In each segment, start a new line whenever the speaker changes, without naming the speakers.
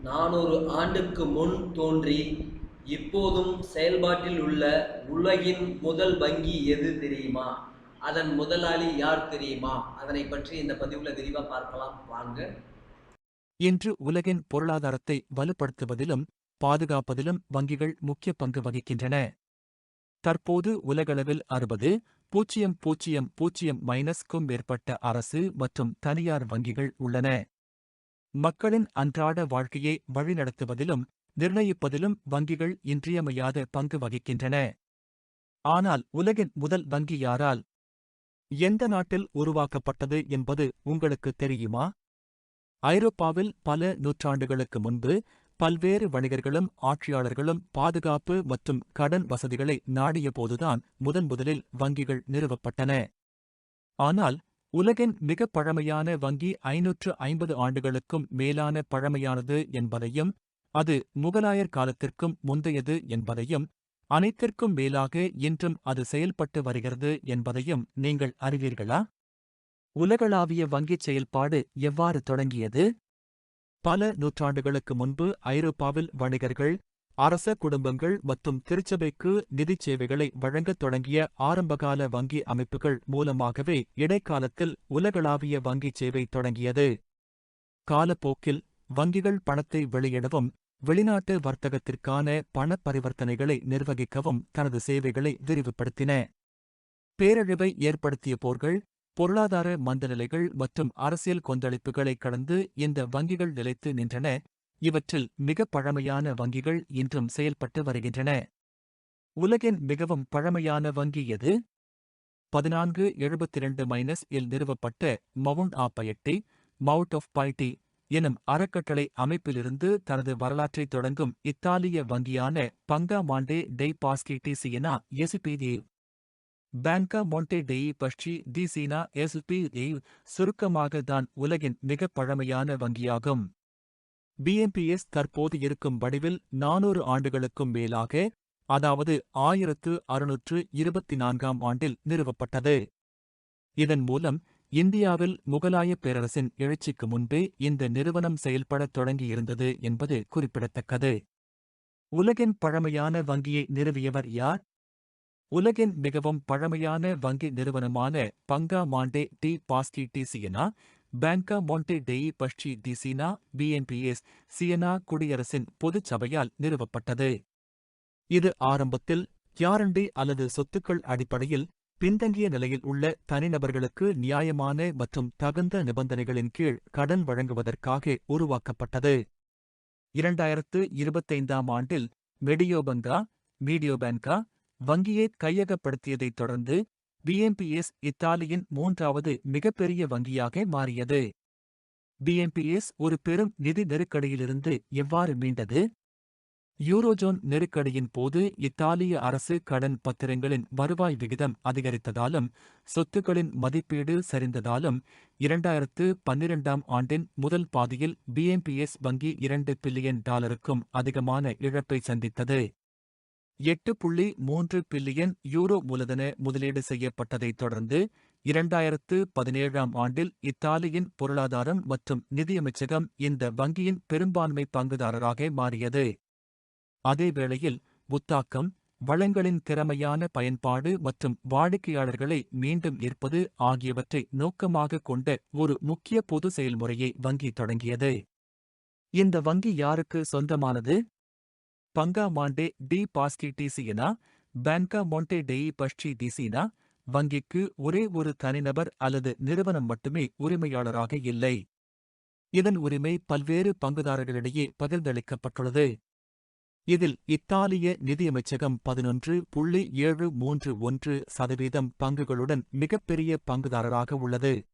400 ஆண்டுக்கு முன் தோன்றி இப்போதும் செயல்பாட்டில் உள்ள உலகின் முதல் வங்கி எது தெரியுமா? அதன் முதலாளி யார் தெரியுமா? அதனை பற்றி இந்த பதிவுல விரிவா பார்க்கலாம் வாங்க.
இன்று உலகின் பொருளாதாரத்தை வலுப்படுத்துவதிலும் பாதுகாப்பதிலும் வங்கிகள் முக்கிய பங்கு வகிக்கின்றன. தற்போது உலகளவில் 60,000-க்கும் மேற்பட்ட அரசு மற்றும் தனியார் வங்கிகள் உள்ளன. மக்களின் அன்றாட வாழ்க்கையை வழிநடத்துவதிலும் நிர்ணயிப்பதிலும் வங்கிகள் இன்றியமையாத பங்கு வகிக்கின்றன. ஆனால் உலகின் முதல் வங்கி யாரால், எந்த நாட்டில் உருவாக்கப்பட்டது என்பது உங்களுக்கு தெரியுமா? ஐரோப்பாவில் பல நூற்றாண்டுகளுக்கு முன்பு பல்வேறு வணிகர்களும் ஆட்சியாளர்களும் பாதுகாப்பு மற்றும் கடன் வசதிகளை நாடியபோதுதான் முதலில் வங்கிகள் நிறுவப்பட்டன. ஆனால் உலகின் மிக பழமையான வங்கி 550 ஆண்டுகளுக்கும் மேலான பழமையானது என்பதையும், அது முகலாயர் காலத்திற்கும் முந்தையது என்பதையும், அனைத்திற்கும் மேலாக இன்றும் அது செயல்பட்டு வருகிறது என்பதையும் நீங்கள் அறிவீர்களா? உலகளாவிய வங்கிச் செயல்பாடு எவ்வாறு தொடங்கியது? பல நூற்றாண்டுகளுக்கு முன்பு ஐரோப்பாவில் வணிகர்கள், அரச குடும்பங்கள் மற்றும் திருச்சபைக்கு நிதிச் சேவைகளை வழங்கத் தொடங்கிய ஆரம்பகால வங்கி அமைப்புகள் மூலமாகவே இடைக்காலத்தில் உலகளாவிய வங்கிச் சேவை தொடங்கியது. காலப்போக்கில் வங்கிகள் பணத்தை வெளியிடவும் வெளிநாட்டு வர்த்தகத்திற்கான பணப் பரிவர்த்தனைகளை நிர்வகிக்கவும் தனது சேவைகளை விரிவுபடுத்தின. பேரழிவை ஏற்படுத்திய போர்கள், பொருளாதார மந்தநிலைகள் மற்றும் அரசியல் கொந்தளிப்புகளை கடந்து இந்த வங்கிகள் நிலைத்து நின்றன. இவற்றில் மிக பழமையான வங்கிகள் இன்றும் செயல்பட்டு வருகின்றன. உலகின் மிகவும் பழமையான வங்கி எது? 1472 நிறுவப்பட்ட mount of piety, mount of piety எனும் அறக்கட்டளை அமைப்பிலிருந்து தனது வரலாற்றைத் தொடங்கும் இத்தாலிய வங்கியான பங்கா மாண்டே டெய் பாஸ்கி டி சியனா எஸ்பிடி. பேங்கா மொண்டே டெய் பஸ்சி டி சீனா எஸ்பிடி சுருக்கமாக தான் உலகின் மிகப் பழமையான வங்கியாகும். பிஎம்பிஎஸ் தற்போது இருக்கும் வடிவில் 400 ஆண்டுகளுக்கும் மேலாக, அதாவது 1624ஆம் ஆண்டில் நிறுவப்பட்டது. இதன் மூலம் இந்தியாவில் முகலாயப் பேரரசின் எழுச்சிக்கு முன்பே இந்த நிறுவனம் செயல்படத் தொடங்கியிருந்தது என்பது குறிப்பிடத்தக்கது. உலகின் பழமையான வங்கியை நிறுவியவர் யார்? உலகின் மிகவும் பழமையான வங்கி நிறுவனமான பங்கா மாண்டே டி பாஸ்கி டி சியனா, பேங்கா மொண்டே டெய் பஸ்சி டி சீனா பிஎம்பிஎஸ் சியனா குடியரசின் பொதுச் சபையால் நிறுவப்பட்டது. இது ஆரம்பத்தில் கியாரண்டி அல்லது சொத்துக்கள் அடிப்படையில் பின்தங்கிய நிலையில் உள்ள தனிநபர்களுக்கு நியாயமான மற்றும் தகுந்த நிபந்தனைகளின் கீழ் கடன் வழங்குவதற்காக உருவாக்கப்பட்டது. 2025ஆம் ஆண்டில் மீடியோபேங்கா வங்கியை கையகப்படுத்தியதைத் தொடர்ந்து பிஎம்பிஎஸ் இத்தாலியின் 3வது மிகப்பெரிய வங்கியாக மாறியது. பிஎம்பிஎஸ் ஒரு பெரும் நிதி நெருக்கடியிலிருந்து எவ்வாறு மீண்டது? யூரோஜோன் நெருக்கடியின் போது இத்தாலிய அரசு கடன் பத்திரங்களின் வருவாய் விகிதம் அதிகரித்ததாலும் சொத்துக்களின் மதிப்பீடு சரிந்ததாலும் 2012ஆம் ஆண்டின் முதல் பாதியில் பிஎம்பிஎஸ் வங்கி $2 பில்லியன் அதிகமான இழப்பை சந்தித்தது. 8.3 பில்லியன் யூரோ மூலதன முதலீடு செய்யப்பட்டதைத் தொடர்ந்து 2017ஆம் ஆண்டில் இத்தாலியின் பொருளாதாரம் மற்றும் நிதியமைச்சகம் இந்த வங்கியின் பெரும்பான்மை பங்குதாரராக மாறியது. அதேவேளையில் புத்தாக்கம், வளங்களின் திறமையான பயன்பாடு மற்றும் வாடிக்கையாளர்களை மீண்டும் ஈர்ப்பது ஆகியவற்றை நோக்கமாகக் கொண்ட ஒரு முக்கிய பொது செயல்முறையை வங்கி தொடங்கியது. இந்த வங்கி யாருக்கு சொந்தமானது? பங்கா மாண்டே டி பாஸ்கி டி சியனா, பேங்கா மொண்டே டெய் பஸ்சி டி சீனா வங்கிக்கு ஒரே ஒரு தனிநபர் அல்லது நிறுவனம் மட்டுமே உரிமையாளராக இல்லை. இதன் உரிமை பல்வேறு பங்குதாரர்களிடையே பகிர்ந்தளிக்கப்பட்டுள்ளது. இதில் இத்தாலிய நிதியமைச்சகம் 11.731% பங்குகளுடன் மிகப்பெரிய பங்குதாரராக உள்ளது.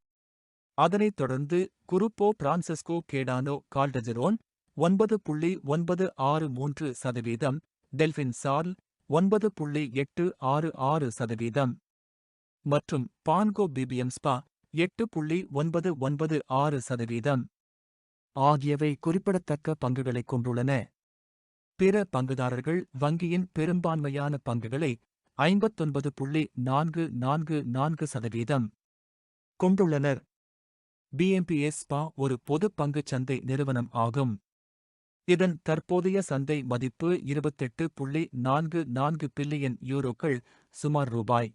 அதனைத் தொடர்ந்து குருப்போ பிரான்செஸ்கோ கேடானோ கால்டஜெரோன் 9.963%, டெல்பின் சார்ல் 9.866% மற்றும் பான்கோ பிபிஎம்-ஸ்பா 8.996% ஆகியவை குறிப்பிடத்தக்க பங்குகளைக் கொண்டுள்ளன. பிற பங்குதாரர்கள் வங்கியின் பெரும்பான்மையான பங்குகளை 59.444% கொண்டுள்ளனர். பிஎம்பிஎஸ்-ஸ்பா ஒரு பொது பங்குச் சந்தை நிறுவனம் ஆகும். இதன் தற்போதைய சந்தை மதிப்பு 28.44 பில்லியன் யூரோக்கள், சுமார் ரூபாய்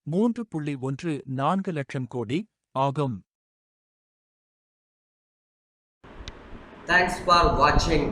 3.14 லட்சம் கோடி ஆகும்.
Thanks for watching.